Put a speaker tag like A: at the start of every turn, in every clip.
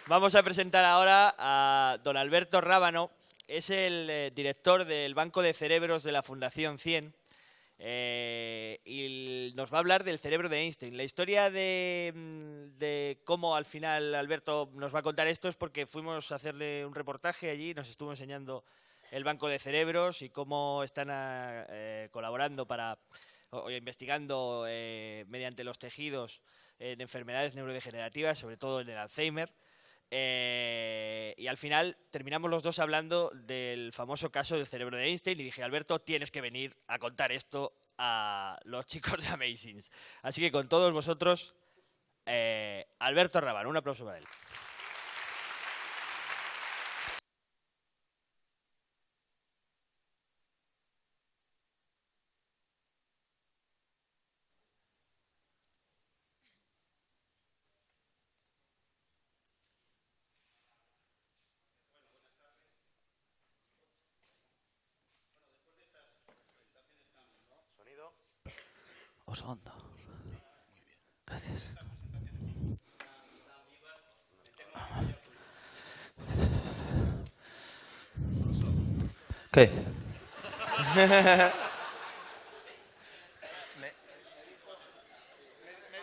A: Vamos a presentar ahora a don Alberto Rábano. Es el director del Banco de Cerebros de la Fundación 100 y nos va a hablar del cerebro de Einstein. La historia de cómo al final Alberto nos va a contar esto es porque fuimos a hacerle un reportaje allí, nos estuvo enseñando el Banco de Cerebros y cómo están colaborando o investigando mediante los tejidos en enfermedades neurodegenerativas, sobre todo en el Alzheimer. Y al final terminamos los dos hablando del famoso caso del cerebro de Einstein y dije, Alberto, tienes que venir a contar esto a los chicos de Amazings. Así que con todos vosotros, Alberto Rábano, un aplauso para él.
B: Osondo. Gracias. ¿Qué?
C: Me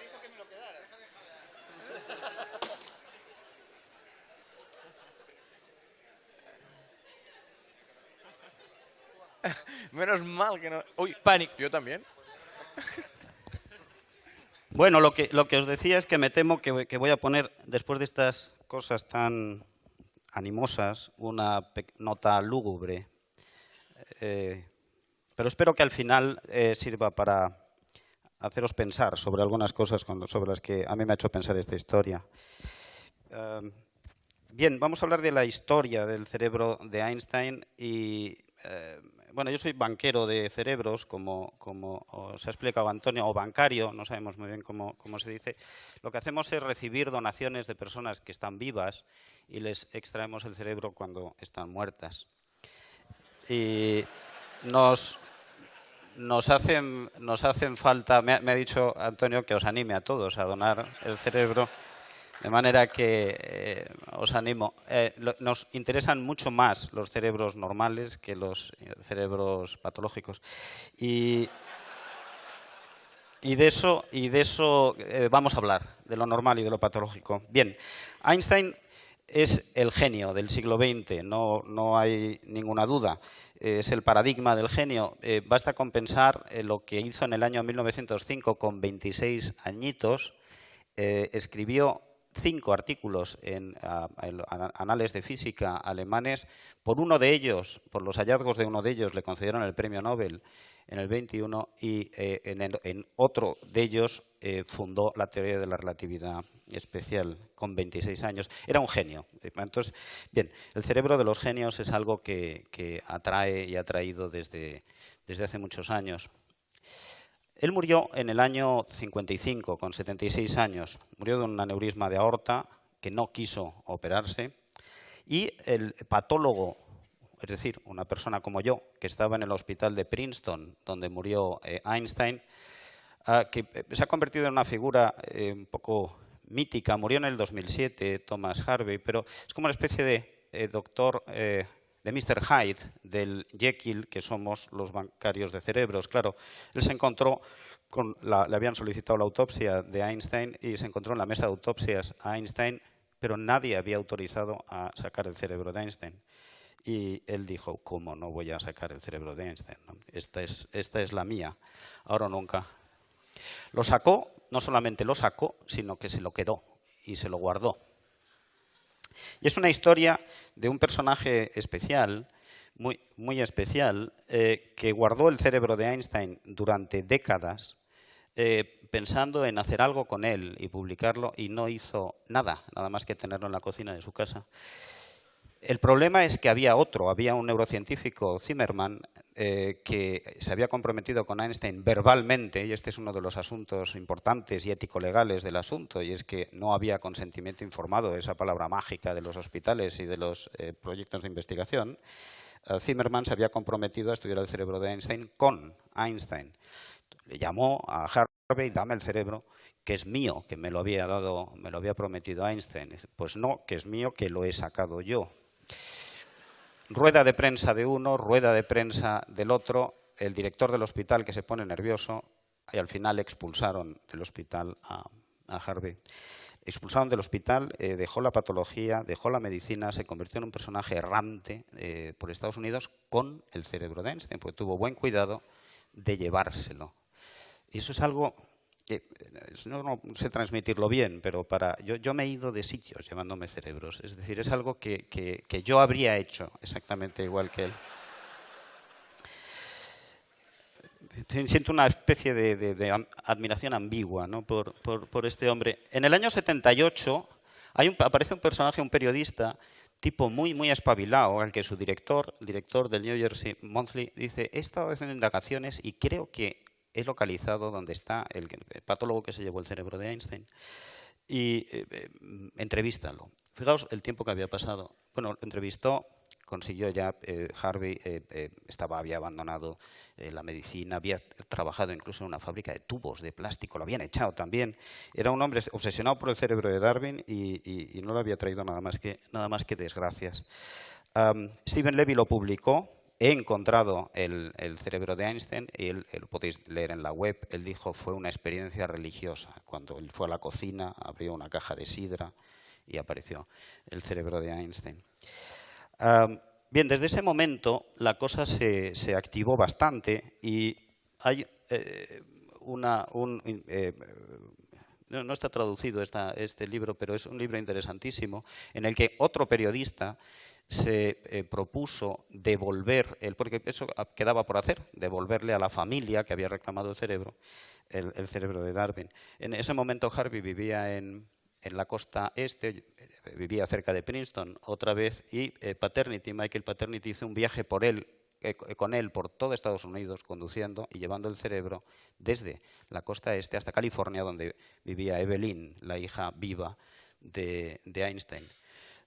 C: dijo que me lo quedara. Menos mal que no. Uy,
A: Pánico.
C: yo también.
B: Bueno, lo que os decía es que me temo que voy a poner, después de estas cosas tan animosas, una nota lúgubre. Pero espero que al final sirva para haceros pensar sobre algunas cosas sobre las que a mí me ha hecho pensar esta historia. Bien, vamos a hablar de la historia del cerebro de Einstein y bueno, yo soy banquero de cerebros, como os ha explicado Antonio, o bancario, no sabemos muy bien cómo se dice. Lo que hacemos es recibir donaciones de personas que están vivas y les extraemos el cerebro cuando están muertas. Y nos hacen falta, me ha dicho Antonio que os anime a todos a donar el cerebro. De manera que os animo. Nos interesan mucho más los cerebros normales que los cerebros patológicos. Y de eso vamos a hablar, de lo normal y de lo patológico. Bien, Einstein es el genio del siglo XX, no hay ninguna duda. Es el paradigma del genio. Basta con pensar lo que hizo en el año 1905 con 26 añitos. Escribió 5 artículos en anales de física alemanes. Por los hallazgos de uno de ellos, le concedieron el premio Nobel en el 21 y en otro de ellos fundó la teoría de la relatividad especial con 26 años. Era un genio. Entonces, bien, el cerebro de los genios es algo que atrae y ha traído desde hace muchos años. Él murió en el año 55, con 76 años. Murió de un aneurisma de aorta, que no quiso operarse. Y el patólogo, es decir, una persona como yo, que estaba en el hospital de Princeton, donde murió Einstein, que se ha convertido en una figura un poco mítica. Murió en el 2007, Thomas Harvey, pero es como una especie de doctor... de Mr. Hyde, del Jekyll, que somos los bancarios de cerebros. Claro, él se encontró, le habían solicitado la autopsia de Einstein y se encontró en la mesa de autopsias a Einstein, pero nadie había autorizado a sacar el cerebro de Einstein. Y él dijo, ¿cómo no voy a sacar el cerebro de Einstein? Esta es la mía, ahora o nunca. Lo sacó, no solamente lo sacó, sino que se lo quedó y se lo guardó. Y es una historia de un personaje especial, muy especial, que guardó el cerebro de Einstein durante décadas, pensando en hacer algo con él y publicarlo, y no hizo nada más que tenerlo en la cocina de su casa. El problema es que había un neurocientífico, Zimmermann, que se había comprometido con Einstein verbalmente, y este es uno de los asuntos importantes y ético-legales del asunto, y es que no había consentimiento informado, esa palabra mágica de los hospitales y de los proyectos de investigación. Zimmermann se había comprometido a estudiar el cerebro de Einstein con Einstein. Le llamó a Harvard Harvey, dame el cerebro, que es mío, que me lo había prometido Einstein. Pues no, que es mío, que lo he sacado yo. Rueda de prensa de uno, rueda de prensa del otro, el director del hospital que se pone nervioso y al final expulsaron del hospital a Harvey. Expulsaron del hospital, dejó la patología, dejó la medicina, se convirtió en un personaje errante por Estados Unidos con el cerebro de Einstein, porque tuvo buen cuidado de llevárselo. Y eso es algo que no sé transmitirlo bien, pero yo me he ido de sitios llevándome cerebros. Es decir, es algo que yo habría hecho exactamente igual que él. Siento una especie de admiración ambigua, ¿no? por este hombre. En el año 78 aparece un personaje, un periodista, tipo muy espabilado, al que su director, el director del New Jersey Monthly, dice: he estado haciendo indagaciones y creo que he localizado dónde está el patólogo que se llevó el cerebro de Einstein. Y entrevístalo. Fijaos el tiempo que había pasado. Bueno, lo entrevistó, consiguió ya, Harvey había abandonado la medicina, había trabajado incluso en una fábrica de tubos de plástico, lo habían echado también. Era un hombre obsesionado por el cerebro de Darwin y no le había traído nada más que desgracias. Stephen Levy lo publicó. He encontrado el cerebro de Einstein y lo podéis leer en la web. Él dijo: fue una experiencia religiosa. Cuando él fue a la cocina, abrió una caja de sidra y apareció el cerebro de Einstein. Bien, desde ese momento la cosa se activó bastante y hay no está traducido este libro, pero es un libro interesantísimo en el que otro periodista se propuso devolver, porque eso quedaba por hacer, devolverle a la familia que había reclamado el cerebro de Darwin. En ese momento Harvey vivía en la costa este, vivía cerca de Princeton otra vez, y Michael Paternity hizo un viaje con él por todo Estados Unidos, conduciendo y llevando el cerebro desde la costa este hasta California, donde vivía Evelyn, la hija viva de Einstein.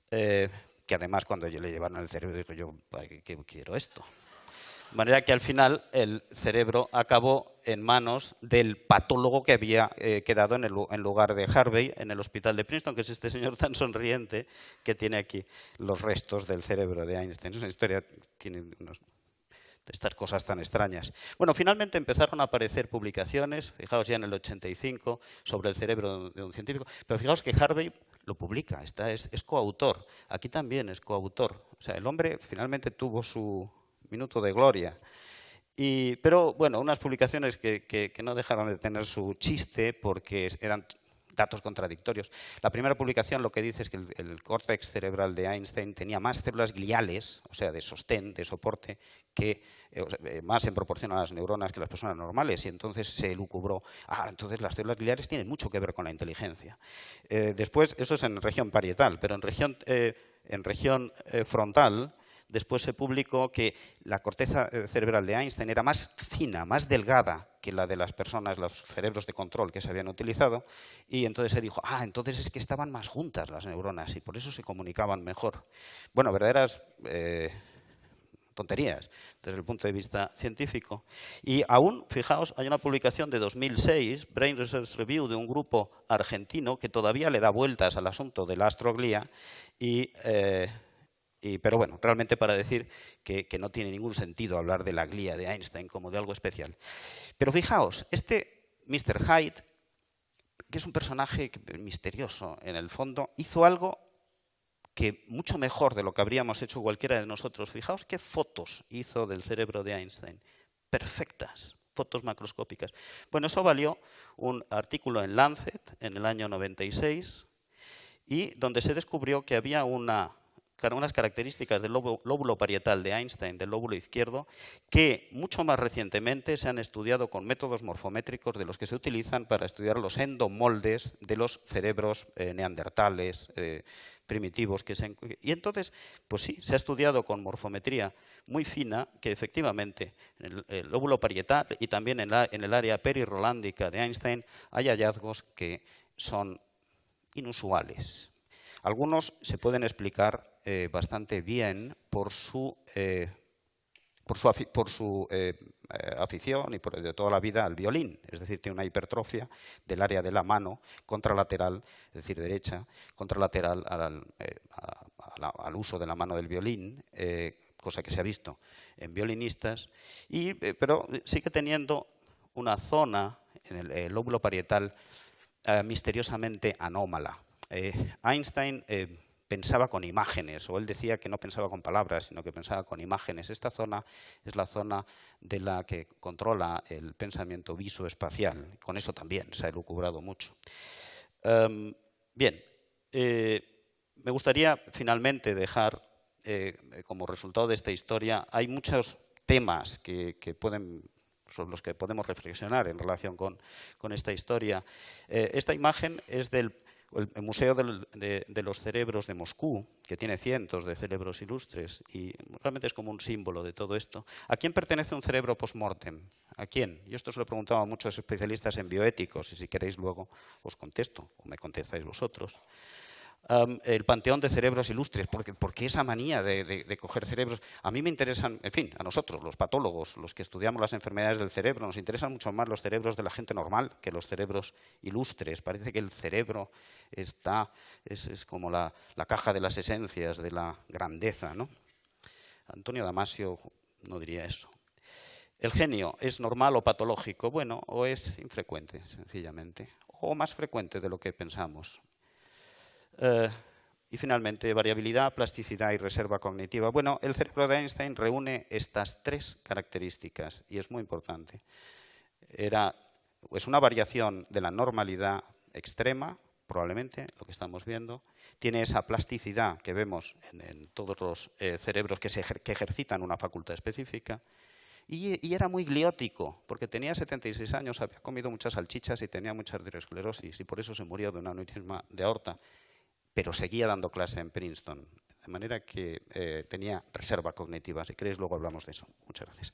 B: Que además, cuando le llevaron el cerebro, dijo: yo, ¿para qué quiero esto? De manera que al final el cerebro acabó en manos del patólogo que había quedado en lugar de Harvey en el hospital de Princeton, que es este señor tan sonriente que tiene aquí los restos del cerebro de Einstein. Es una historia, tiene estas cosas tan extrañas. Bueno, finalmente empezaron a aparecer publicaciones, fijaos ya en el 85, sobre el cerebro de un científico, pero fijaos que Harvey lo publica, es coautor. Aquí también es coautor. O sea, el hombre finalmente tuvo su minuto de gloria. Pero bueno, unas publicaciones que no dejaron de tener su chiste porque eran datos contradictorios. La primera publicación lo que dice es que el córtex cerebral de Einstein tenía más células gliales, o sea, de sostén, de soporte, que más en proporción a las neuronas que las personas normales, y entonces se elucubró: entonces las células gliales tienen mucho que ver con la inteligencia. Después, eso es en región parietal, pero en región frontal, después se publicó que la corteza cerebral de Einstein era más fina, más delgada que la de las personas, los cerebros de control que se habían utilizado, y entonces se dijo: entonces es que estaban más juntas las neuronas y por eso se comunicaban mejor. Bueno, verdaderas tonterías desde el punto de vista científico. Y aún, fijaos, hay una publicación de 2006, Brain Research Review, de un grupo argentino que todavía le da vueltas al asunto de la astroglía pero bueno, realmente para decir que no tiene ningún sentido hablar de la glía de Einstein como de algo especial. Pero fijaos, este Mr. Hyde, que es un personaje misterioso en el fondo, hizo algo que mucho mejor de lo que habríamos hecho cualquiera de nosotros. Fijaos qué fotos hizo del cerebro de Einstein. Perfectas, fotos macroscópicas. Bueno, eso valió un artículo en Lancet en el año 96, y donde se descubrió que había unas características del lóbulo parietal de Einstein, del lóbulo izquierdo, que mucho más recientemente se han estudiado con métodos morfométricos de los que se utilizan para estudiar los endomoldes de los cerebros neandertales, primitivos. Y entonces, pues sí, se ha estudiado con morfometría muy fina que efectivamente en el lóbulo parietal y también en el área perirrolándica de Einstein hay hallazgos que son inusuales. Algunos se pueden explicar bastante bien por su por su afición y de toda la vida al violín. Es decir, tiene una hipertrofia del área de la mano contralateral, es decir, derecha, contralateral al uso de la mano del violín, cosa que se ha visto en violinistas, pero sigue teniendo una zona en el lóbulo parietal misteriosamente anómala. Einstein pensaba con imágenes, o él decía que no pensaba con palabras, sino que pensaba con imágenes. Esta zona es la zona de la que controla el pensamiento visoespacial. Con eso también se ha elucubrado mucho. Bien, me gustaría finalmente dejar, como resultado de esta historia, hay muchos temas sobre los que podemos reflexionar en relación con esta historia. Esta imagen es del Museo de los Cerebros de Moscú, que tiene cientos de cerebros ilustres y realmente es como un símbolo de todo esto. ¿A quién pertenece un cerebro post-mortem? ¿A quién? Yo esto se lo he preguntado a muchos especialistas en bioéticos y si queréis luego os contesto o me contestáis vosotros. El panteón de cerebros ilustres, ¿por qué esa manía de coger cerebros? A mí me interesan, en fin, a nosotros, los patólogos, los que estudiamos las enfermedades del cerebro, nos interesan mucho más los cerebros de la gente normal que los cerebros ilustres. Parece que el cerebro es como la caja de las esencias, de la grandeza, ¿no? Antonio Damasio no diría eso. ¿El genio es normal o patológico? Bueno, o es infrecuente, sencillamente, o más frecuente de lo que pensamos. Y finalmente, variabilidad, plasticidad y reserva cognitiva. Bueno, el cerebro de Einstein reúne estas tres características y es muy importante. Es una variación de la normalidad extrema, probablemente, lo que estamos viendo. Tiene esa plasticidad que vemos en todos los cerebros que ejercitan una facultad específica. Y era muy gliótico, porque tenía 76 años, había comido muchas salchichas y tenía mucha arteriosclerosis y por eso se murió de un aneurisma de aorta. Pero seguía dando clase en Princeton, de manera que tenía reserva cognitiva. Si queréis, luego hablamos de eso. Muchas gracias.